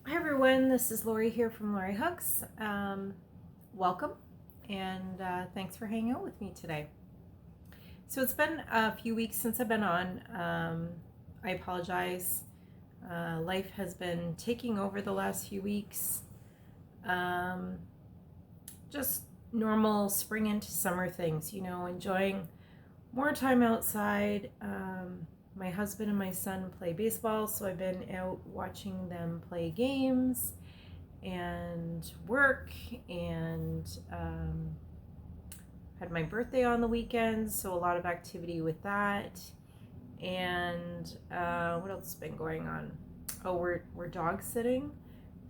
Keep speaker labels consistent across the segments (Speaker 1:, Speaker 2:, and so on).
Speaker 1: Hi everyone, this is Lori here from Lori Hooks. Welcome and thanks for hanging out with me today. So it's been a few weeks since I've been on. I apologize. Life has been taking over the last few weeks. Just normal spring into summer things, enjoying more time outside. My husband and my son play baseball, so I've been out watching them play games and work, and had my birthday on the weekend, so a lot of activity with that. And what else has been going on? Oh, we're dog sitting.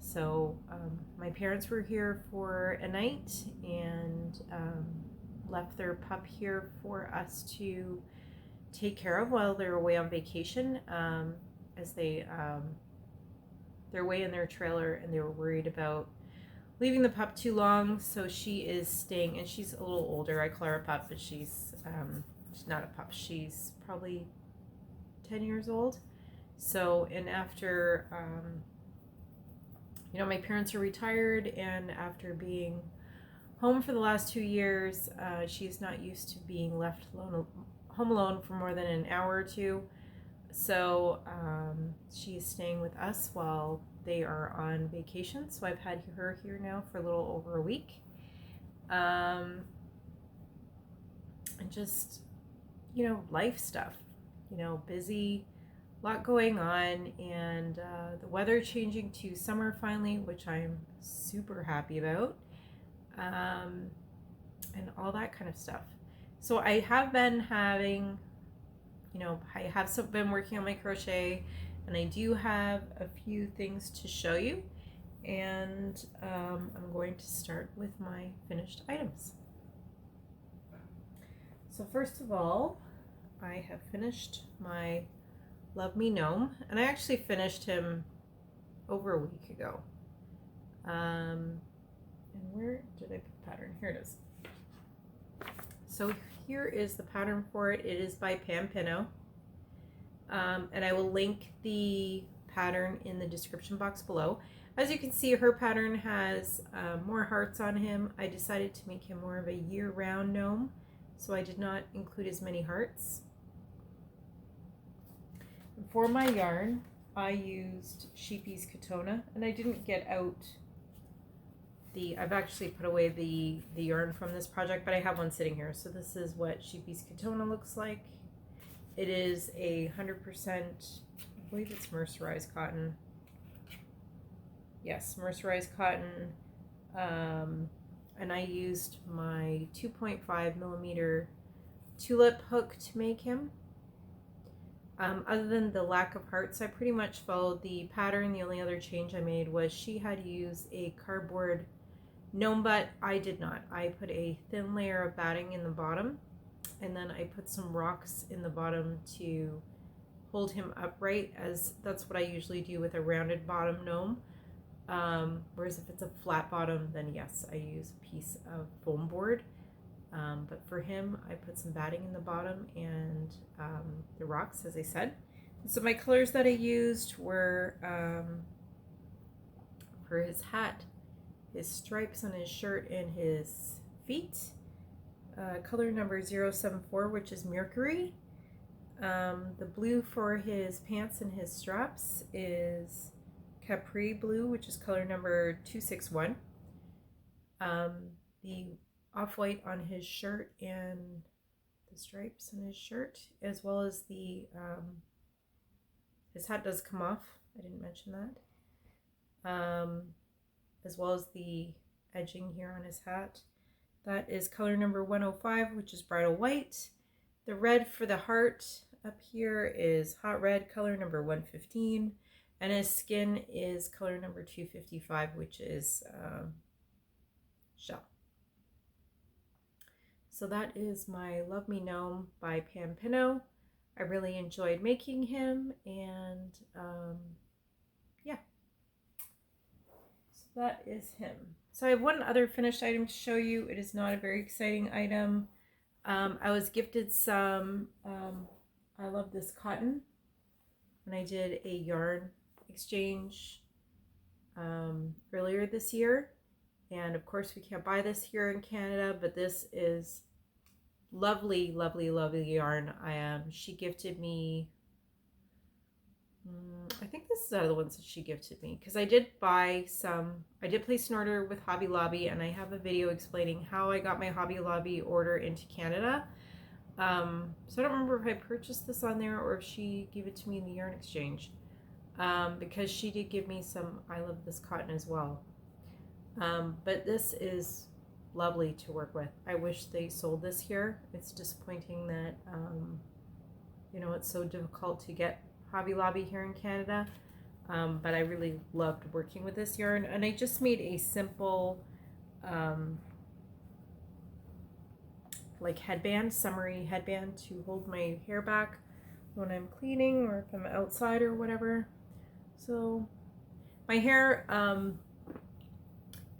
Speaker 1: So my parents were here for a night and left their pup here for us to take care of while they're away on vacation, as they're away in their trailer and they were worried about leaving the pup too long, so she is staying. And she's a little older. I call her a pup, but she's not a pup. She's probably 10 years old. So, and after my parents are retired, and after being home for the last 2 years, she's not used to being left home alone for more than an hour or two. So she is staying with us while they are on vacation. So I've had her here now for a little over a week. And just, life stuff, busy, a lot going on, and the weather changing to summer finally, which I'm super happy about, and all that kind of stuff. So I have been having, I have been working on my crochet, and I do have a few things to show you, and I'm going to start with my finished items. So first of all, I have finished my Me Gnome, and I actually finished him over a week ago. And where did I put the pattern? Here it is. So here is the pattern for it. It is by Pam Pino. And I will link the pattern in the description box below. As you can see, her pattern has more hearts on him. I decided to make him more of a year-round gnome, so I did not include as many hearts. For my yarn, I used Sheepy's Katona, and I didn't get out I've actually put away the yarn from this project, but I have one sitting here. So this is what Sheepy's Katona looks like. It is 100%, I believe it's mercerized cotton. Yes, mercerized cotton. And I used my 2.5 millimeter tulip hook to make him. Other than the lack of hearts, I pretty much followed the pattern. The only other change I made was she had used a cardboard gnome butt. I did not. I put a thin layer of batting in the bottom, and then I put some rocks in the bottom to hold him upright, as that's what I usually do with a rounded bottom gnome. Whereas if it's a flat bottom, then yes, I use a piece of foam board. But for him, I put some batting in the bottom and the rocks, as I said. So my colors that I used were for his hat, his stripes on his shirt, and his feet, color number 074, which is Mercury. The blue for his pants and his straps is Capri blue, which is color number 261. The off-white on his shirt and the stripes on his shirt, as well as his hat does come off, I didn't mention that, as well as the edging here on his hat. That is color number 105, which is bridal white. The red for the heart up here is hot red, color number 115, and his skin is color number 255, which is shell. So that is my Love Me Gnome by Pam Pino. I really enjoyed making him, and yeah. So that is him. So I have one other finished item to show you. It is not a very exciting item. I was gifted some, I love this cotton, when I did a yarn exchange earlier this year. And of course we can't buy this here in Canada, but this is lovely, lovely, lovely yarn. She gifted me, I think this is out of the ones that she gifted me, because I did place an order with Hobby Lobby, and I have a video explaining how I got my Hobby Lobby order into Canada. So I don't remember if I purchased this on there or if she gave it to me in the yarn exchange, because she did give me some I Love This Cotton as well. But this is lovely to work with. I wish they sold this here. It's disappointing that, you know, it's so difficult to get Hobby Lobby here in Canada. But I really loved working with this yarn. And I just made a simple, like headband, summery headband to hold my hair back when I'm cleaning or if I'm outside or whatever. So my hair,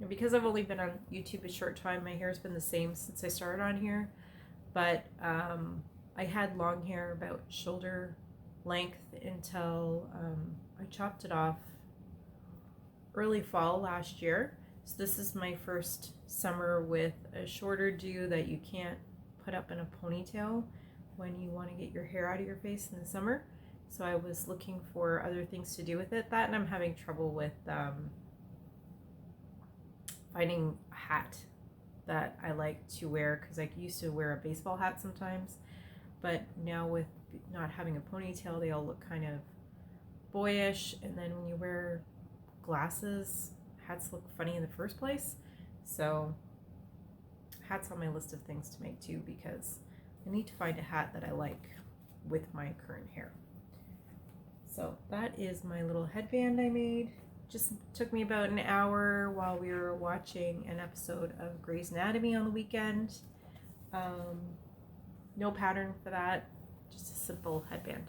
Speaker 1: because I've only been on YouTube a short time, my hair's been the same since I started on here. But I had long hair about shoulder length until I chopped it off early fall last year. So this is my first summer with a shorter do that you can't put up in a ponytail when you want to get your hair out of your face in the summer. So I was looking for other things to do with it. That, and I'm having trouble with finding a hat that I like to wear, because I used to wear a baseball hat sometimes, but now with not having a ponytail, they all look kind of boyish, and then when you wear glasses, hats look funny in the first place. So hats on my list of things to make too, because I need to find a hat that I like with my current hair. So that is my little headband I made. Just took me about an hour while we were watching an episode of Grey's Anatomy on the weekend. No pattern for that, just a simple headband.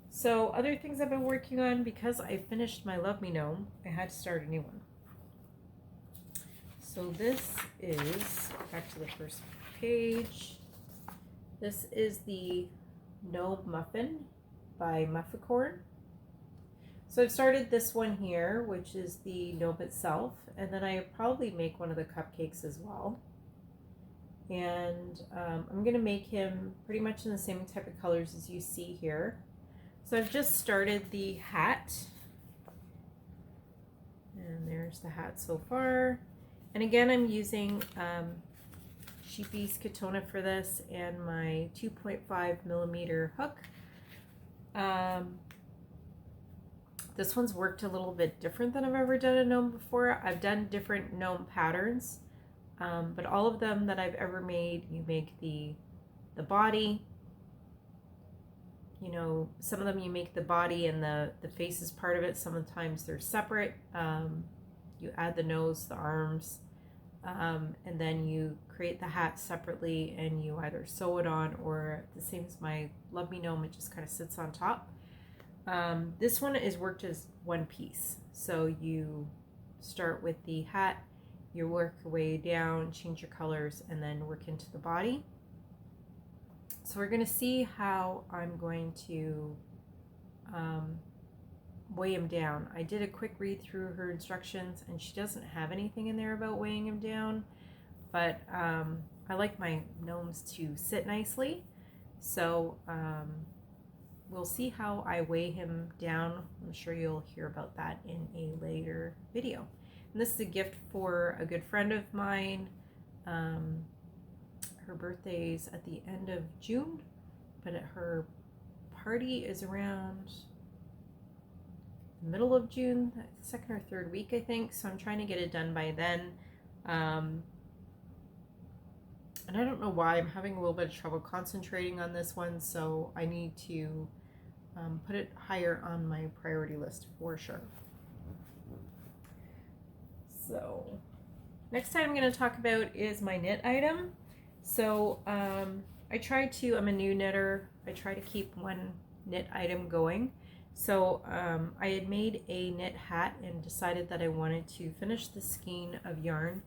Speaker 1: So other things I've been working on, because I finished my Love Me Gnome, I had to start a new one. So this is, back to the first page, this is the Gnome Muffin by Mufficorn. So I've started this one here, which is the gnome itself, and then I probably make one of the cupcakes as well. And I'm going to make him pretty much in the same type of colors as you see here. So I've just started the hat, and there's the hat so far. And again, I'm using Sheepy's Katona for this, and my 2.5 millimeter hook. This one's worked a little bit different than I've ever done a gnome before. I've done different gnome patterns, but all of them that I've ever made, you make the body. You know, some of them you make the body and the face is part of it. Sometimes they're separate. You add the nose, the arms, and then you create the hat separately, and you either sew it on, or the same as my Love Me Gnome, it just kind of sits on top. This one is worked as one piece. So you start with the hat, you work your way down, change your colors, and then work into the body. So we're going to see how I'm going to weigh him down. I did a quick read through her instructions, and she doesn't have anything in there about weighing him down, but I like my gnomes to sit nicely. So we'll see how I weigh him down. I'm sure you'll hear about that in a later video. And this is a gift for a good friend of mine. Her birthday's at the end of June, but her party is around the middle of June, second or third week, I think. So I'm trying to get it done by then. And I don't know why I'm having a little bit of trouble concentrating on this one, so I need to put it higher on my priority list for sure. So next item I'm going to talk about is my knit item. So I'm a new knitter. I try to keep one knit item going. So I had made a knit hat and decided that I wanted to finish the skein of yarn.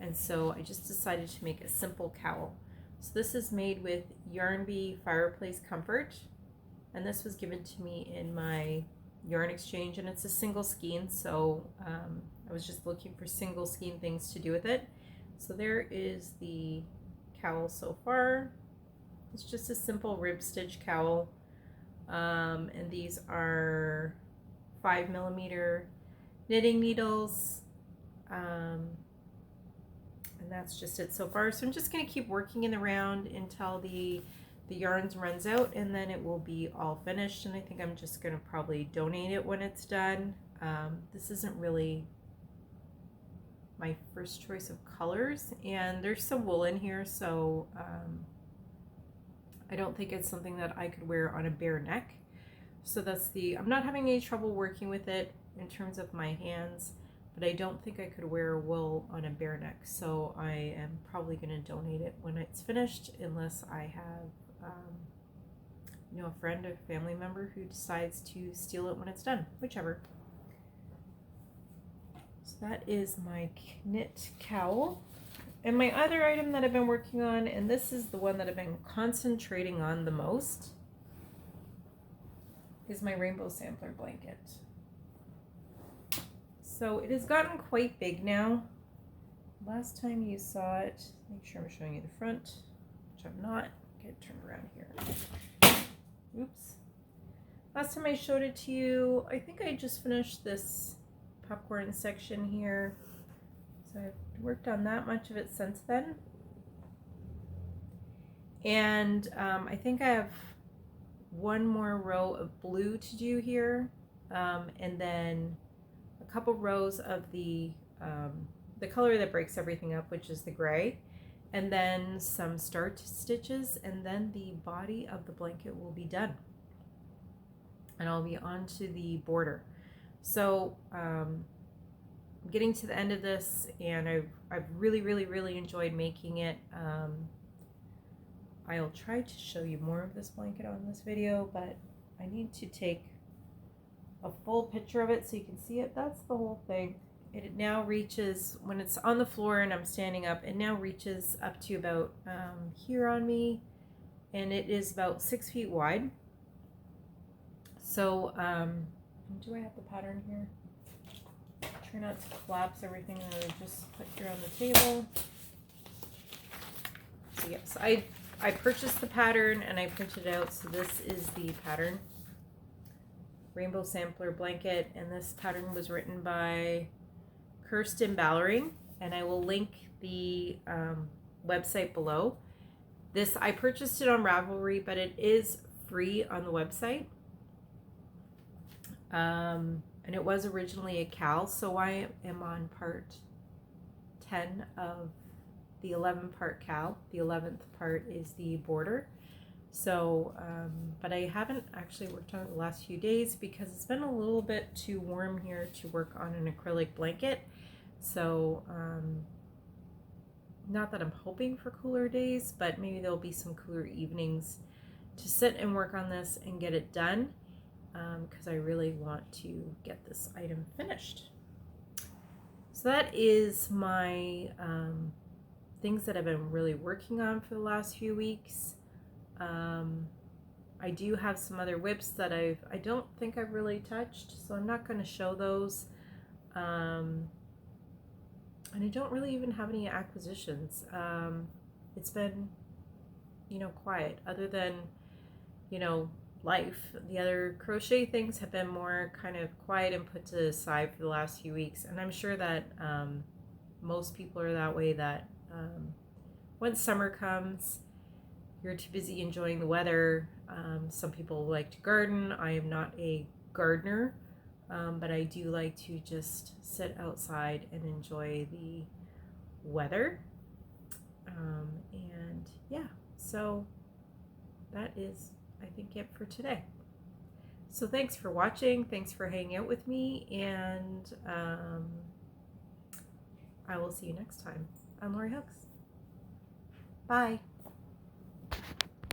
Speaker 1: And so I just decided to make a simple cowl. So this is made with Yarny Fireplace Comfort. And this was given to me in my yarn exchange, and it's a single skein, so I was just looking for single skein things to do with it. So there is the cowl so far. It's just a simple rib stitch cowl, and these are 5mm knitting needles, and that's just it so far. So I'm just going to keep working in the round until the yarns runs out, and then it will be all finished. And I think I'm just going to probably donate it when it's done. This isn't really my first choice of colors, and there's some wool in here, so I don't think it's something that I could wear on a bare neck. So that's I'm not having any trouble working with it in terms of my hands, but I don't think I could wear wool on a bare neck. So I am probably going to donate it when it's finished, unless I have, you know, a friend or family member who decides to steal it when it's done, whichever. So that is my knit cowl. And my other item that I've been working on, and this is the one that I've been concentrating on the most, is my rainbow sampler blanket. So it has gotten quite big now. Last time you saw it, make sure I'm showing you the front, which I'm not. Get it turned around here. Oops. Last time I showed it to you, I think I just finished this popcorn section here. So I've worked on that much of it since then. And I think I have one more row of blue to do here, and then a couple rows of the color that breaks everything up, which is the gray, and then some start stitches, and then the body of the blanket will be done, and I'll be on to the border. So I'm getting to the end of this, and I've really enjoyed making it. I'll try to show you more of this blanket on this video, but I need to take a full picture of it so you can see it. That's the whole thing. It now reaches, when it's on the floor and I'm standing up, it now reaches up to about here on me, and it is about 6 feet wide. So do I have the pattern here? Try not to collapse everything that I just put here on the table. So yes, I purchased the pattern and I printed it out. So this is the pattern, Rainbow Sampler Blanket, and this pattern was written by Kirsten Ballering, and I will link the website below. This, I purchased it on Ravelry, but it is free on the website. And it was originally a cowl, so I am on part 10 of the 11-part cowl. The 11th part is the border. So, but I haven't actually worked on it the last few days because it's been a little bit too warm here to work on an acrylic blanket. So, not that I'm hoping for cooler days, but maybe there'll be some cooler evenings to sit and work on this and get it done, because I really want to get this item finished. So that is my things that I've been really working on for the last few weeks. I do have some other WIPs that I don't think I've really touched, so I'm not going to show those. And I don't really even have any acquisitions. It's been, you know, quiet, other than, you know, life. The other crochet things have been more kind of quiet and put to the side for the last few weeks, and I'm sure that most people are that way, that once summer comes, you're too busy enjoying the weather. Some people like to garden. I am not a gardener, but I do like to just sit outside and enjoy the weather. And yeah, so that is, I think, it for today. So thanks for watching. Thanks for hanging out with me, and I will see you next time on Lori Hooks. Bye.